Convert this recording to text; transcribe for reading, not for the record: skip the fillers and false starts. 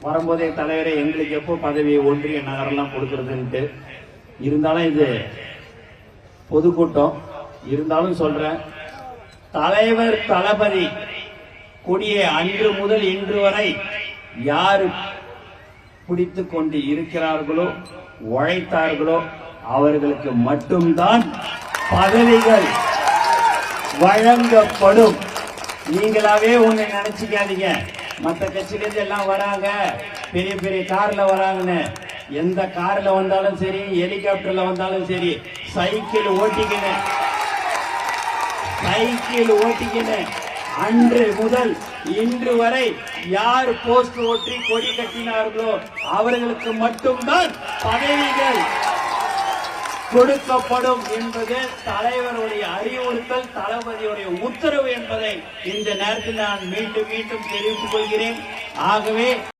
வரும்போதே தலைவரே எங்களுக்கு எப்போ பதவி ஒன்றிய நகரெல்லாம் கொடுக்கறதுன்ட்டு. இருந்தாலும் இது பொதுக்கூட்டம், இருந்தாலும் சொல்றேன், தலைவர் தளபதி கொடியை அன்று முதல் இன்று வரை யாரு பிடித்து கொண்டு இருக்கிறார்களோ, உழைத்தார்களோ அவர்களுக்கு மட்டும்தான் பதவிகள் வழங்கப்படும். நீங்களாவே ஒண்ணு நினைச்சுக்காதீங்க, மற்ற கட்சியிலிருந்து எல்லாம் வராங்க, பெரிய பெரிய கார்ல வராங்கன்னு. எந்த கார்ல வந்தாலும் சரி, ஹெலிகாப்டர்ல வந்தாலும் சரி, சைக்கிள் ஓட்டிக்கின்னு அன்று முதல் இன்று வரை யார் போஸ்ட் ஓட்டி கொடி கட்டினார்களோ அவர்களுக்கு மட்டும்தான் பதவிகள் கொடுக்கப்படும் என்பது தலைவருடைய அறிவுறுத்தல், தளபதியுடைய உத்தரவு என்பதை இந்த நேரத்தில் நான் மீண்டும் மீண்டும் தெரிவித்துக் கொள்கிறேன். ஆகவே